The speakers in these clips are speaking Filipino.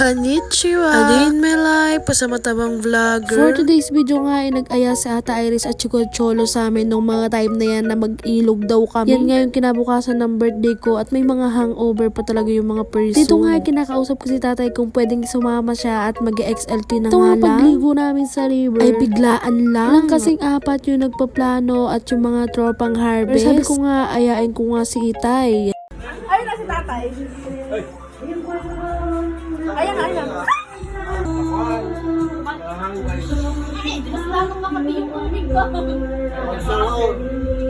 Konnichiwa! A day in my life, pasamatabang vlogger. For today's video nga ay nag-aya si Ata Iris at Chico Cholo sa amin nung mga time na yan na mag-ilog daw kami. Yan nga yung kinabukasan ng birthday ko at may mga hangover pa talaga yung mga person. Dito nga ay kinakausap ko si tatay kung pwedeng sumama siya at mag-XLT na nga lang. Pagligo namin sa river ay biglaan lang. Lang kasing apat yung nagpaplano at yung mga tropang harvest. Pero sabi ko nga, ayain ko nga si Itay. Ayun na si tatay. Ayan, ayan.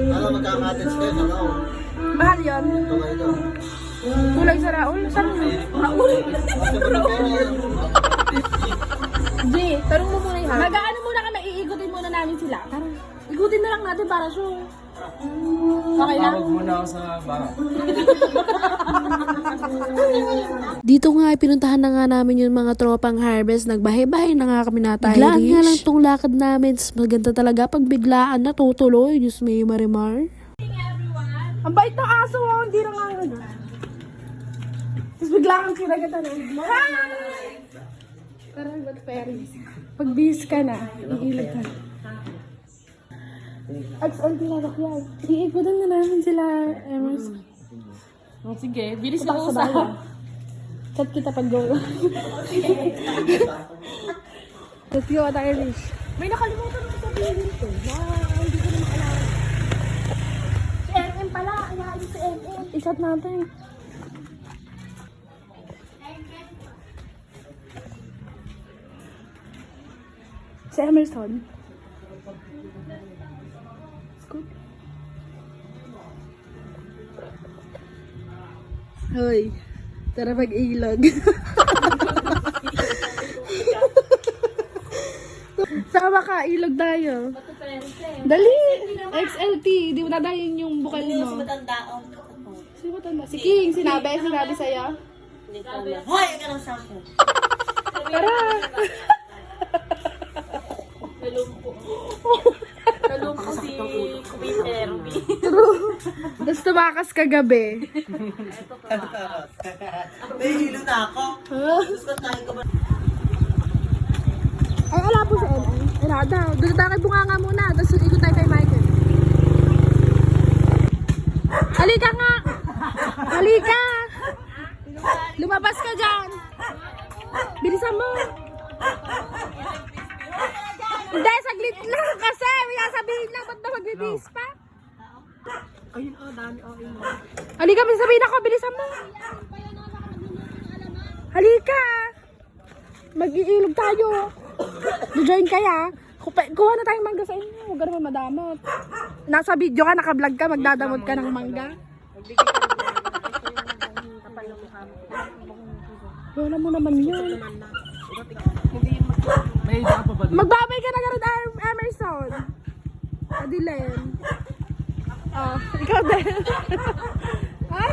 Ano magkakatins kayo sa kao? Mahal yun. Ito kayo. Kulay sa Raul. Saan mo? Raul. G, tanong mo muna ha. Mag-ano muna kami, iigutin muna namin sila. Tara, igutin na lang natin para sure. Okay lang? Tawag muna ako sa baka. Dito nga ay pinuntahan na nga namin yung mga tropang harvest. Nagbahay-bahay na nga kami na tayo. Biglaan nga lang tong lakad namin. Maganda talaga pag biglaan na tutuloy. Diyos may marimar. Ang bait ng aso, oh. Hindi na nga. Tapos bigla kang kinagatan. Hi! Tara, ba't Paris? Pag bis ka na, iilog ka. XLT na yan. Iikutan na namin sila, Emerson. Sige, bilis Punta na ka sa usap. bayan. Chat kita pag go. Let's go, Ata Irish. May nakalimutan ako sabihin ko. Hindi ko na makalala. Si MM pala. Ayain si MM. Isat natin. Si Emerson. Scoop. Hoy, tara mag-ilog. Sama ka, ilog tayo. Dali! XLT, di mo dadayin yung bukal mo. Si matanda. Si King, sinabi sa'yo. Hoy, ang ganang sako. Tara! Nalumpo si Peter. Tapos tumakas kagabi. Nahihilo na ako. Gusto tayo ko ba? Ay, ala po sa MM. Irada, doon tayo kay Bunganga muna. Tapos ikot tayo kay Michael. Halika nga! Halika! Lumabas ka dyan! Bilisan mo! Hindi, saglit lang kasi! May sasabihin lang, ba't na magbibis pa? Ayun, dami, Halika, may sabihin ako, bilisan mo! Halika! Mag-iilog tayo! Do-join kaya? Kuha na tayong mangga sa inyo, huwag ka naman madamot. Nasa video ka, naka-vlog ka, magdadamot ka ng mangga. Wala mo naman yun. May isa pa ba dito? Magbabay ka na ka rin, Emerson. Adilen. Oh, ikaw din. Ay!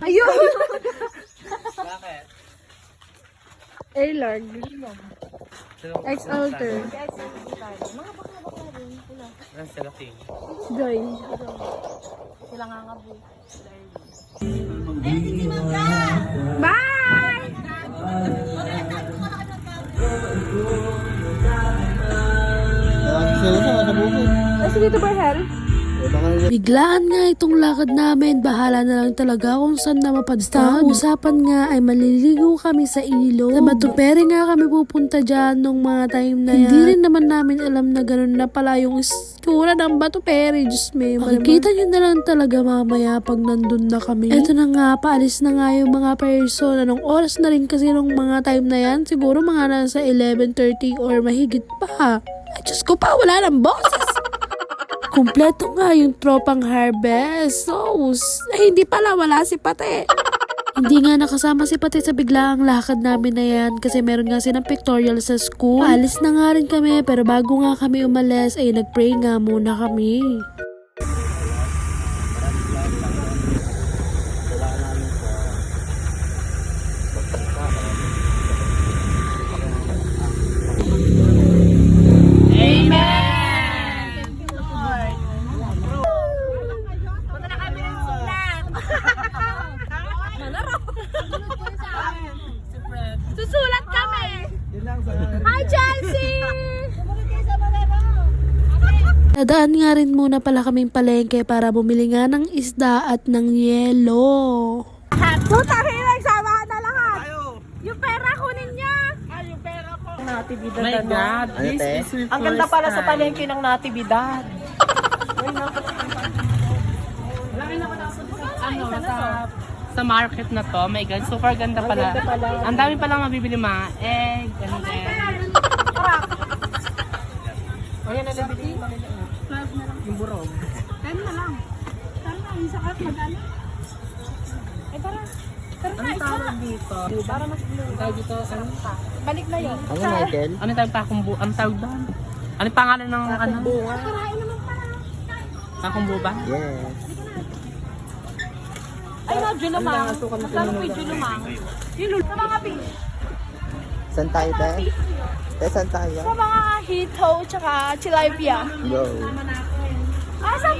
Ayun! Bakit? A-log. X-alter. Nasa sila King. Joy. Sila nga nga po. Bye! Sila sa bukid. Sige, to Berhel. Biglaan nga itong lakad namin. Bahala na lang talaga kung saan na mapadstad. Ang usapan nga ay maliligo kami sa ilog. Sa Batupere nga kami pupunta dyan nung mga time na yan. Hindi rin naman namin alam na ganun na pala yung istura ng Batupere. Diyos me. Makikita nyo na lang talaga mamaya pag nandun na kami. Eto na nga, paalis na nga yung mga person. Anong oras na rin kasi nung mga time na yan? Siguro mga nasa 11:30 or mahigit pa. Ay, Diyos ko pa, wala ng boses. Kumpleto nga yung tropang harvest. So, hindi pala, wala si Pate. Hindi nga nakasama si Pate sa biglaang lakad namin na yan kasi meron nga silang pictorial sa school. Alis na nga rin kami pero bago nga kami umalis ay nagpray nga muna kami. Hi, Chelsea! Nadaan nga rin muna pala kaming palengke para bumili nga ng isda at ng yelo. Putahin na, sama na lahat. Yung pera kunin niya. Natividad My God, Ano, this te? is your Ang ganda first pala sa time. palengke ng natividad. Sa market na to, my God, super ganda pala. Ang dami palang mabibili mga egg, and then... Ayan na nabili. Yung burog. 10 na lang. Tara na, isa ka mag-ano. Tara. Tara na, isa. dito? Para mas blue. Tawag dito, ano? Balik na yun. Ano, Michael? Ano tawag pakumbu? Ano tawag doon? Ano yung pangalan ng ano? Karain naman para. Pakumbu ba? Yes. Ay, no, Julumang. Magkano po yung Julumang? Sa mga fish. Saan tayo, te? Te, saan tayo? Sa mga hito, tsaka tilapia. Go. Sa...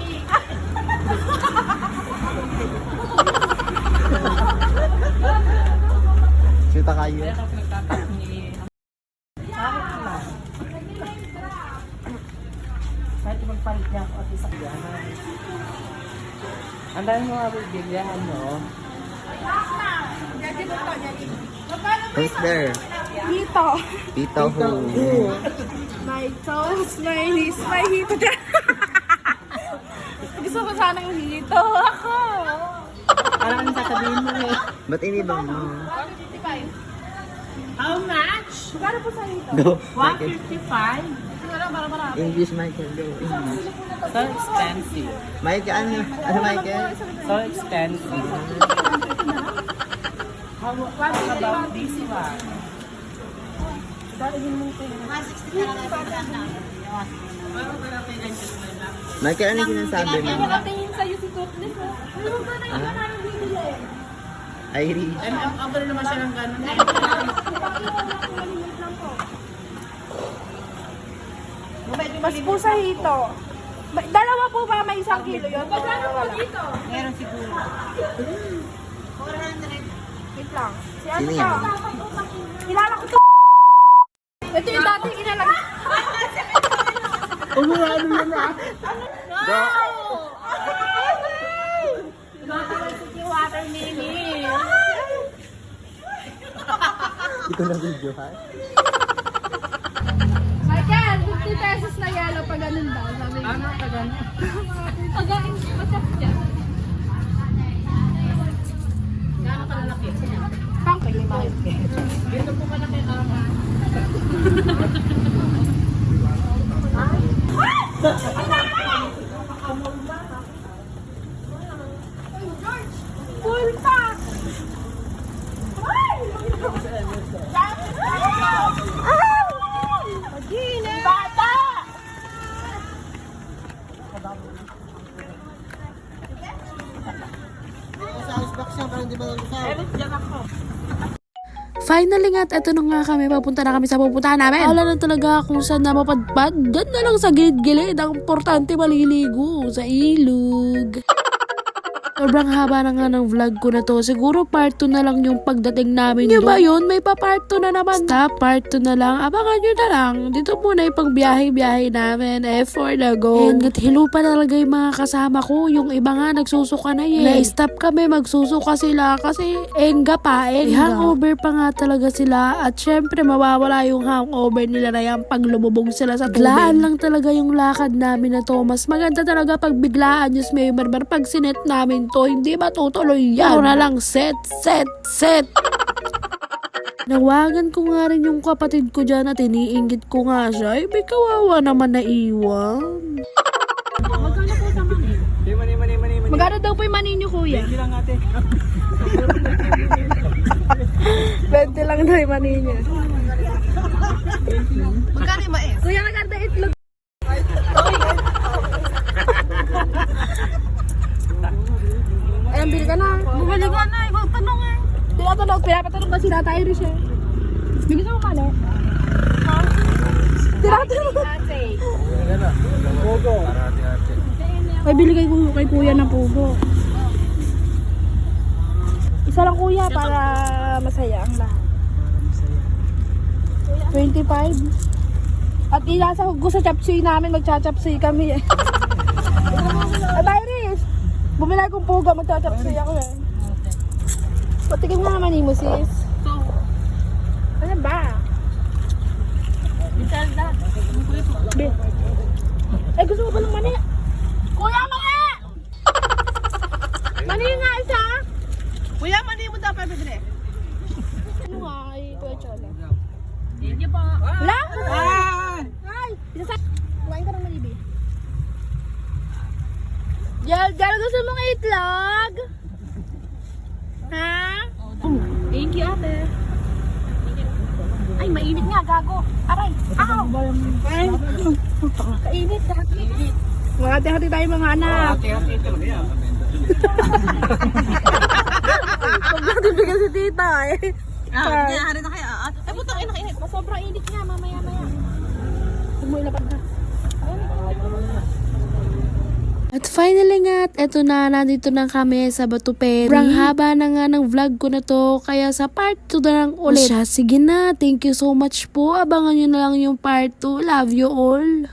Kita kayo. Kahit magpalit niya ako at isa kaya. Ang dami mga bibigyan, no? Who's there? Hito. Tito who? My toes, my knees, my hito. Gusto ko sanang hito ako. Parang ang sasabihin mo eh. Ba't iniba mo? 155. How much? Magkano po sa hito? Go. Michael. 155. English, Michael. Go. English. So expensive. Michael, ano? Ano, Michael? So expensive. How about this one? Michael, ano yung sinasabi mo? Tingin sa'yo si Toothless. Ano ba na iba na yung bibili? Irish. Ang bali naman siya ng ganun. Mas po sa hito. Dalawa po ba may 1 kilo yun? Magkano po dito? Meron siguro. 400. Wait lang. Si ano Sino to? yan? Kilala ko to. Ito yung dating inalag. Umurado yun ah. Go. Water Mini. Hindi ko na video, ha? Michael, 50 pesos na yellow pag ganun daw. Sabi niya. Ano ka ganun? Pag ganun, matap siya. Gano'n kalalaki? Pang kay lima. Dito po kalaki ang... Full pa! Ay! Pagina! Bata! Finally nga, at eto na nga kami, papunta na kami sa pupuntahan namin. Wala na talaga kung saan na mapadpad. Diyan na lang sa gilid-gilid. Ang importante maliligo sa ilog. Sobrang haba na nga ng vlog ko na to. Siguro part 2 na lang yung pagdating namin doon. Yung ba yun? May pa part 2 na naman. Stop, part 2 na lang. Abangan nyo na lang. Dito muna yung pagbiyahe-biyahe namin. For the go. And hilo pa talaga yung mga kasama ko. Yung iba nga nagsusuka na yun. Na-stop kami, magsusuka sila kasi enga pa, enga. Hangover pa nga talaga sila. At syempre mawawala yung hangover nila na yan pag lumubog sila sa tubig. Biglaan lang talaga yung lakad namin na to. Mas maganda talaga pag biglaan. Diyos may barbar. Pag sinet namin to, hindi matutuloy yan. Ako na lang, set. Nawagan ko nga rin yung kapatid ko dyan at iniinggit ko nga siya. May kawawa naman na iwan. Magkano daw po yung mani niyo, kuya? 20 lang ate. 20 lang daw yung mani niya. Magkano yung mais? Kuya, magkano itlog? Ay, bili ka na. Bumili ka na. Ikaw tanong eh. Tinatanong. Pinapatanong kasi na tayo rin siya. Bigyan sa mukha, no? Tinatanong. Pogo. Ay, bili kay kuya ng pugo. Isa lang kuya para masaya ang lahat. 25. At inasa ko sa chapsuy namin, magcha-chapsuy kami eh. At Iris, bumili akong puga, magcha-chapsuy ako eh. Patikim nga naman mo sis. Ano ba? Be. Eh, gusto mo ba ng mani? Kuya, mani! Mani nga isa! Kuya, mali mo daw pabibili. Ano nga, ay, Kuya Chola. Hindi pa. Wala? Ay! Isa sa... Kumain ka ng malibi. Jal, gusto mong itlog? Ha? Thank you, ate. Ay, mainit nga, gago. Aray, aw! Ay! Kainit, kainit. Mga hati-hati tayo mga anak. Huwag natin bigyan si tita eh. Nangyari na kaya. Ay, putang ina, init. Sobrang init nga, mamaya-maya. Huwag mo ilapad na. At finally nga, eto na, nandito na kami sa Batuperi. Sobrang haba na nga ng vlog ko na to, kaya sa part 2 na lang ulit. Sige na, thank you so much po. Abangan nyo na lang yung part 2. Love you all.